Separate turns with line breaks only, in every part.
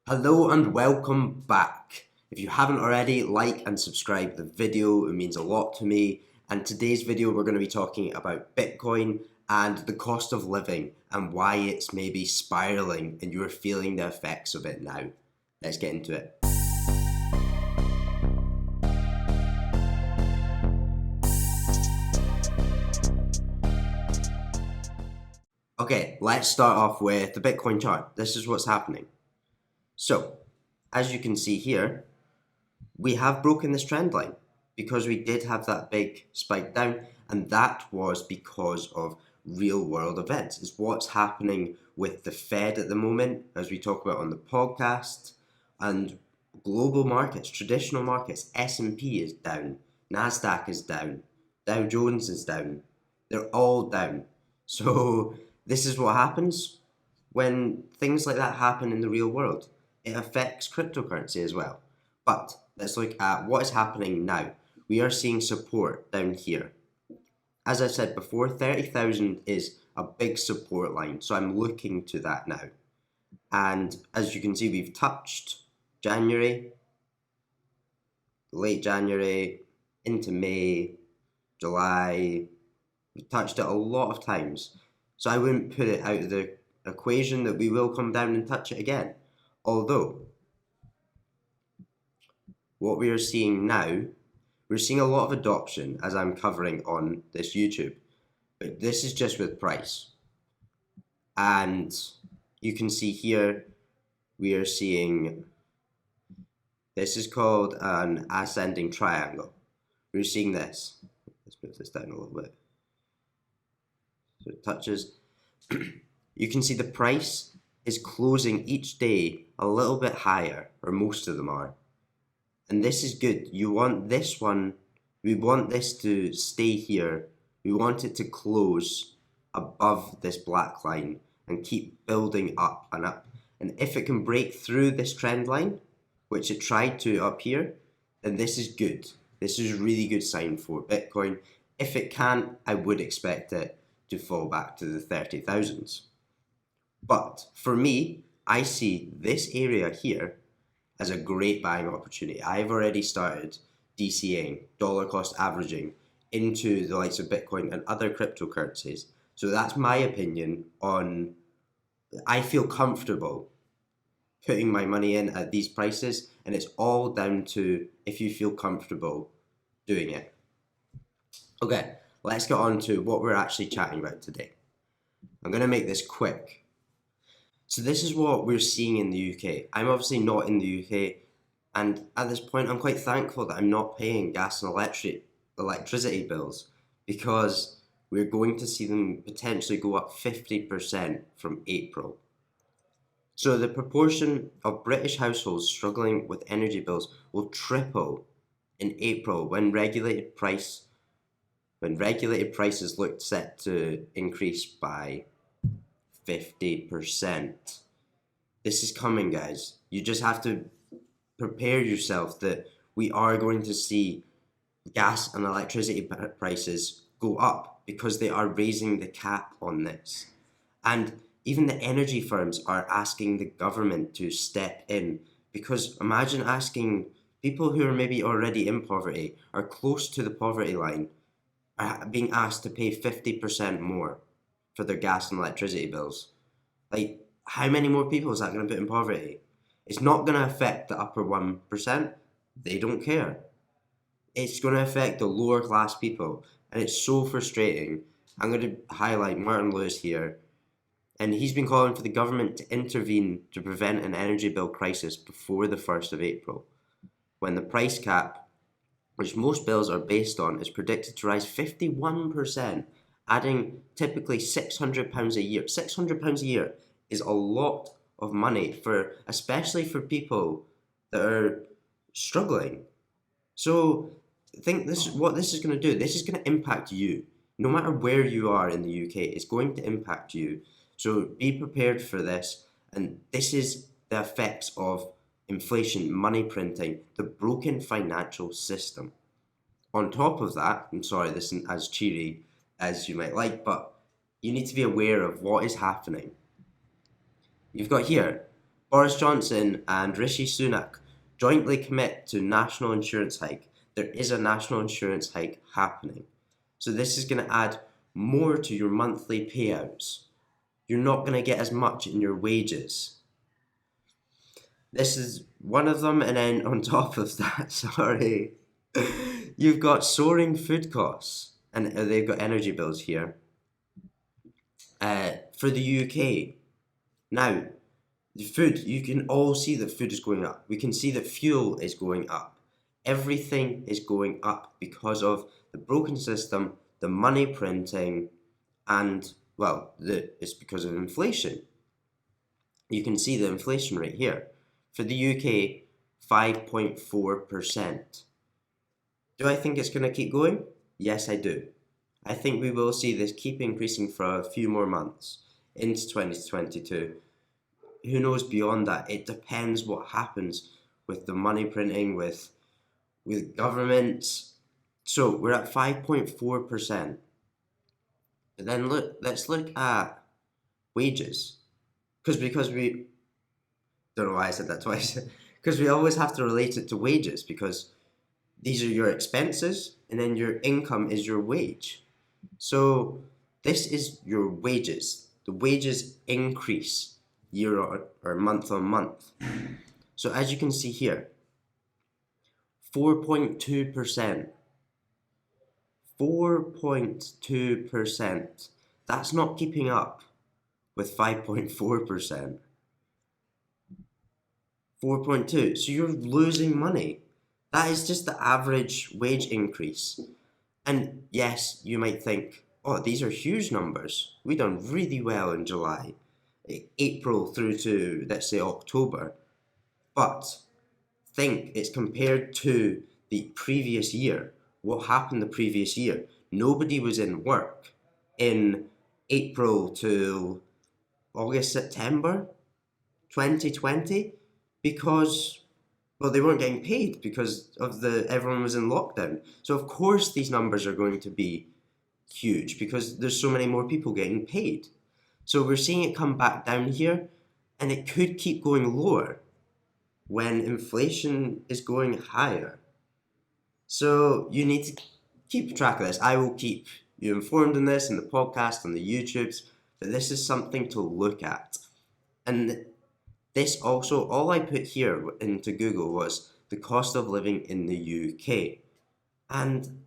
Hello and welcome back. If you haven't already, like and subscribe the video, it means a lot to me. And today's video we're going to be talking about Bitcoin and the cost of living and why it's maybe spiraling and you're feeling the effects of it now. Let's get into it. Okay, let's start off with the Bitcoin chart. This is what's happening. So, as you can see here, we have broken this trend line because we did have that big spike down, and that was because of real world events. It's what's happening with the Fed at the moment, as we talk about on the podcast, and global markets, traditional markets. S&P is down, NASDAQ is down, Dow Jones is down. They're all down. So this is what happens when things like that happen in the real world. It affects cryptocurrency as well. But let's look at what is happening now. We are seeing support down here. As I said before, 30,000 is a big support line, so I'm looking to that now. And as you can see, we've touched January, late January, into May, July. We've touched it a lot of times. So I wouldn't put it out of the equation that we will come down and touch it again. Although, what we are seeing now, we're seeing a lot of adoption as I'm covering on this YouTube. But this is just with price. And you can see here, we are seeing, this is called an ascending triangle. We're seeing this. Let's move this down a little bit. So it touches. You can see the price is closing each day a little bit higher, or most of them are. And this is good. You want this one, we want this to stay here. We want it to close above this black line and keep building up and up. And if it can break through this trend line, which it tried to up here, then this is good. This is a really good sign for Bitcoin. If it can't, I would expect it to fall back to the 30,000s. But for me, I see this area here as a great buying opportunity. I've already started DCAing, dollar cost averaging, into the likes of Bitcoin and other cryptocurrencies. So that's my opinion on, I feel comfortable putting my money in at these prices, and it's all down to if you feel comfortable doing it. Okay, let's get on to what we're actually chatting about today. I'm going to make this quick. So this is what we're seeing in the UK. I'm obviously not in the UK, and at this point I'm quite thankful that I'm not paying gas and electricity bills, because we're going to see them potentially go up 50% from April. So the proportion of British households struggling with energy bills will triple in April when regulated prices look set to increase by 50%. This is coming, guys. You just have to prepare yourself that we are going to see gas and electricity prices go up because they are raising the cap on this. And even the energy firms are asking the government to step in, because imagine asking people who are maybe already in poverty or close to the poverty line are being asked to pay 50% more for their gas and electricity bills. Like, how many more people is that going to put in poverty? It's not going to affect the upper 1%. They don't care. It's going to affect the lower class people, and it's so frustrating. I'm going to highlight Martin Lewis here, and he's been calling for the government to intervene to prevent an energy bill crisis before the 1st of April, when the price cap, which most bills are based on, is predicted to rise 51%, adding typically £600 a year. £600 a year is a lot of money, especially for people that are struggling. So think what this is going to do. This is going to impact you. No matter where you are in the UK, it's going to impact you. So be prepared for this. And this is the effects of inflation, money printing, the broken financial system. On top of that, I'm sorry, this isn't as cheery as you might like, but you need to be aware of what is happening. You've got here, Boris Johnson and Rishi Sunak jointly commit to national insurance hike. There is a national insurance hike happening. So this is going to add more to your monthly payouts. You're not going to get as much in your wages. This is one of them, and then on top of that, sorry, you've got soaring food costs, and they've got energy bills here for the UK. Now, the food, you can all see that food is going up. We can see that fuel is going up. Everything is going up because of the broken system, the money printing, and, well, it's because of inflation. You can see the inflation rate here. For the UK, 5.4%. Do I think it's going to keep going? Yes, I do. I think we will see this keep increasing for a few more months into 2022. Who knows beyond that? It depends what happens with the money printing, with governments. So we're at 5.4%. But then let's look at wages. Because we don't know why I said that twice. Because we always have to relate it to wages, because these are your expenses and then your income is your wage. So this is your wages. The wages increase year or month on month. So as you can see here, 4.2%. 4.2%. That's not keeping up with 5.4%. 4.2. So you're losing money. That is just the average wage increase. And yes, you might think, oh, these are huge numbers. We done really well in July, April through to, let's say, October. But think it's compared to the previous year. What happened the previous year? Nobody was in work in April to August, September 2020 because, well, they weren't getting paid because of everyone was in lockdown. So of course these numbers are going to be huge because there's so many more people getting paid. So we're seeing it come back down here, and it could keep going lower when inflation is going higher. So you need to keep track of this. I will keep you informed on this in the podcast, on the YouTubes, but this is something to look at. And this also, all I put here into Google was the cost of living in the UK. And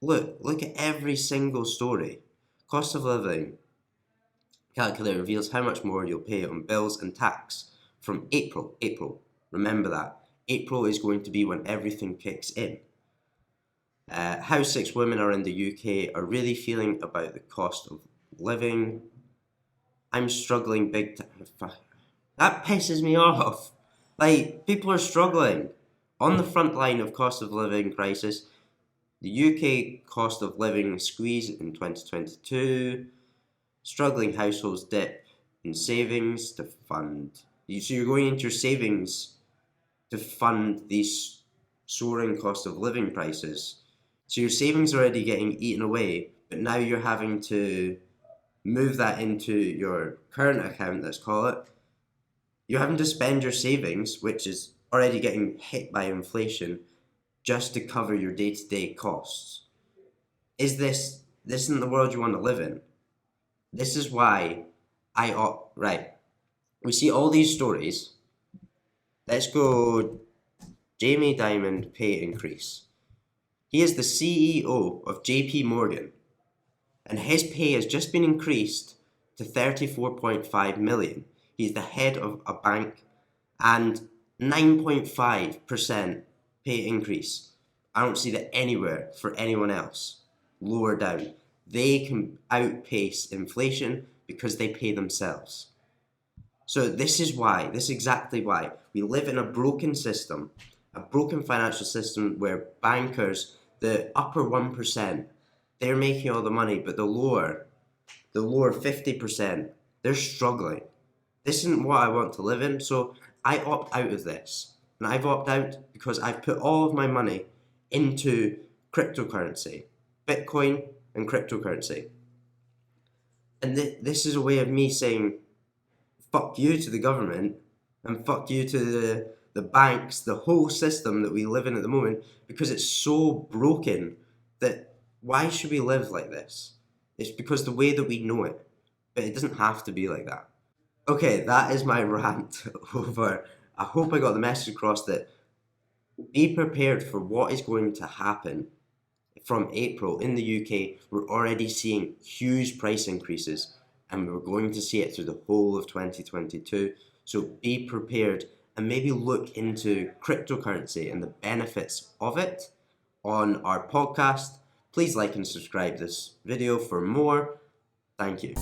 look at every single story. Cost of living calculator reveals how much more you'll pay on bills and tax from April. Remember that. April is going to be when everything kicks in. How 6 women are in the UK are really feeling about the cost of living. I'm struggling big time. That pisses me off. Like, people are struggling. On the front line of cost of living crisis, the UK cost of living squeeze in 2022. Struggling households dip in savings to fund. So you're going into your savings to fund these soaring cost of living prices. So your savings are already getting eaten away, but now you're having to move that into your current account, let's call it. You're having to spend your savings, which is already getting hit by inflation, just to cover your day-to-day costs. This isn't the world you want to live in? This is why right. We see all these stories. Let's go Jamie Dimon pay increase. He is the CEO of JP Morgan, and his pay has just been increased to 34.5 million. He's the head of a bank, and 9.5% pay increase. I don't see that anywhere for anyone else. Lower down. They can outpace inflation because they pay themselves. So this is exactly why we live in a broken system, a broken financial system where bankers, the upper 1%, they're making all the money, but the lower 50%, they're struggling. This isn't what I want to live in, so I opt out of this. And I've opted out because I've put all of my money into cryptocurrency, Bitcoin and cryptocurrency. And this is a way of me saying, fuck you to the government and fuck you to the banks, the whole system that we live in at the moment, because it's so broken that why should we live like this? It's because the way that we know it, but it doesn't have to be like that. Okay, that is my rant over. I hope I got the message across that be prepared for what is going to happen from April in the UK. We're already seeing huge price increases and we're going to see it through the whole of 2022. So be prepared and maybe look into cryptocurrency and the benefits of it on our podcast. Please like and subscribe this video for more. Thank you.